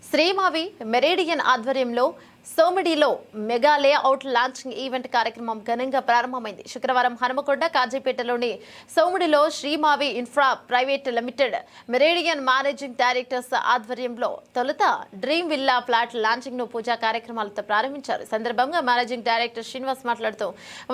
శ్రీమావి Meridian ఆధ్వర్యంలో సోమిడిలో mega layout launching event కార్యక్రమం ఘనంగా ప్రారంభమైంది. శుక్రవారం హనుమకొండ కాజీపేటలోని సోమిడిలో Srimavi infra private limited Meridian managing directors ఆధ్వర్యంలో తొలుత డ్రీమ్ విల్లా ఫ్లాట్ లాంచింగ్ ను పూజా కార్యక్రమాలతో ప్రారంభించారు. సందర్భంగా మేనేజింగ్ డైరెక్టర్ శ్రీనివాస్ మాట్లాడుతూ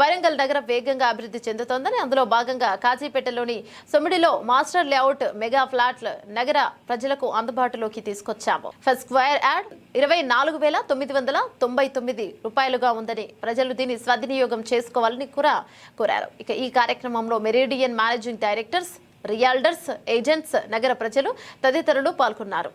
వరంగల్ నగరం వేగంగా అభివృద్ధి చెందుతోందని, అందులో భాగంగా కాజీపేటలోని సోమిడిలో మాస్టర్ లేఅవుట్ మెగా ఫ్లాట్లు నగర ప్రజలకు అందుబాటులోకి తీసుకొచ్చాము. ఫస్ట్ స్క్వేర్ యార్డ్ 24,999 రూపాయలుగా ఉందని, ప్రజలు దీన్ని స్వవినియోగం చేసుకోవాలని కోరారు. ఇక ఈ కార్యక్రమంలో meridian managing directors, realtors, agents, నగర ప్రజలు తదితరులు పాల్గొన్నారు.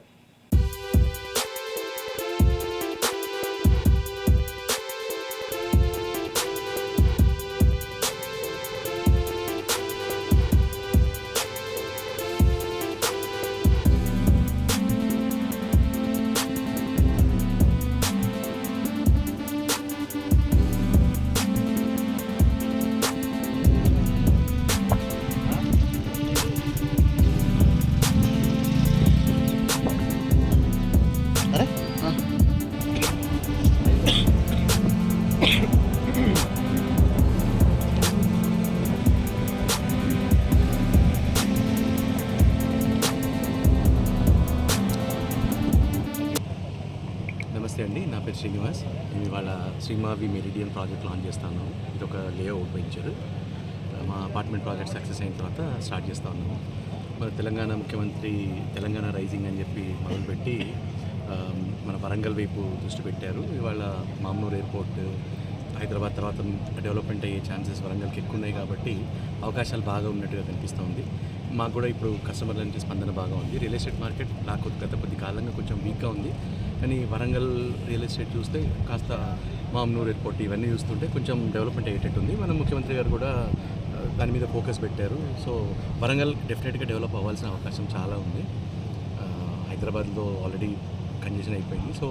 నమస్తే అండి, నా పేరు శ్రీనివాస్. నేను ఇవాళ శ్రీమావి మెరిడియన్ ప్రాజెక్ట్ లాంచ్ చేస్తాను. ఇది ఒక లేఅవుట్ వెంచర్. మా అపార్ట్మెంట్ ప్రాజెక్ట్ సక్సెస్ అయిన తర్వాత స్టార్ట్ చేస్తూ ఉన్నాము. మన తెలంగాణ ముఖ్యమంత్రి తెలంగాణ రైజింగ్ అని చెప్పి మొదలుపెట్టి మన వరంగల్ వైపు దృష్టి పెట్టారు. ఇవాళ మామ్నూర్ ఎయిర్పోర్ట్, హైదరాబాద్ తర్వాత డెవలప్మెంట్ అయ్యే ఛాన్సెస్ వరంగల్కి ఎక్కువ ఉన్నాయి కాబట్టి అవకాశాలు బాగా ఉన్నట్టుగా కనిపిస్తూ మాకు కూడా ఇప్పుడు కస్టమర్ల నుంచి స్పందన బాగా ఉంది. రియల్ ఎస్టేట్ మార్కెట్ నాకు గత కొద్ది కాలంగా కొంచెం వీక్గా ఉంది, కానీ వరంగల్ రియల్ ఎస్టేట్ చూస్తే కాస్త మామ్నూర్ ఎయిర్పోర్ట్ ఇవన్నీ చూస్తుంటే కొంచెం డెవలప్మెంట్ అయ్యేటట్టు ఉంది. మన ముఖ్యమంత్రి గారు కూడా దాని మీద ఫోకస్ పెట్టారు. సో వరంగల్ డెఫినెట్గా డెవలప్ అవ్వాల్సిన అవకాశం చాలా ఉంది. హైదరాబాద్లో ఆల్రెడీ కంజెషన్ అయిపోయింది. సో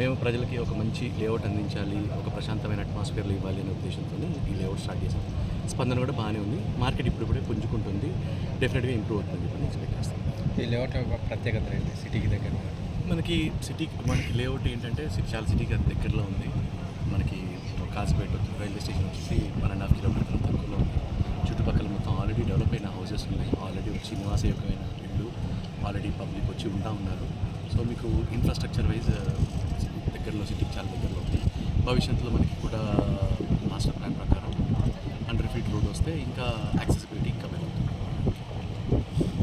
మేము ప్రజలకి ఒక మంచి లేఅవుట్ అందించాలి, ఒక ప్రశాంతమైన అట్మాస్ఫియర్లో ఇవ్వాలి అనే ఉద్దేశంతో ఈ లేఅవుట్ స్టార్ట్ చేసాం. స్పందన కూడా బాగానే ఉంది. మార్కెట్ ఇప్పుడే పుంజుకుంటుంది, డెఫినెట్గా ఇంప్రూవ్ అవుతుంది అని ఎక్స్పెక్ట్ చేస్తాం. ఈ లేఅవుట్ ప్రత్యేకత ఏంటి? సిటీకి దగ్గర మనకి లేఅవుట్ ఏంటంటే చాలా సిటీకి దగ్గరలో ఉంది. మనకి కాజీపేట రైల్వే స్టేషన్ వచ్చేసి 1.5 కిలోమీటర్ల తక్కువలో ఉంది. చుట్టుపక్కల మొత్తం ఆల్రెడీ డెవలప్ అయిన హౌసెస్ ఉన్నాయి, ఆల్రెడీ వచ్చి నివాసయోగ్యమైన ఇళ్ళు ఆల్రెడీ పబ్లిక్ వచ్చి ఉన్నారు. సో మీకు ఇన్ఫ్రాస్ట్రక్చర్ వైజ్ దగ్గరలో, సిటీకి చాలా దగ్గరలో ఉంది. భవిష్యత్తులో మనకి కూడా మాస్టర్ ప్లాన్ ప్రకారం 100 ఫీట్ రోడ్ వస్తే ఇంకా యాక్సెస్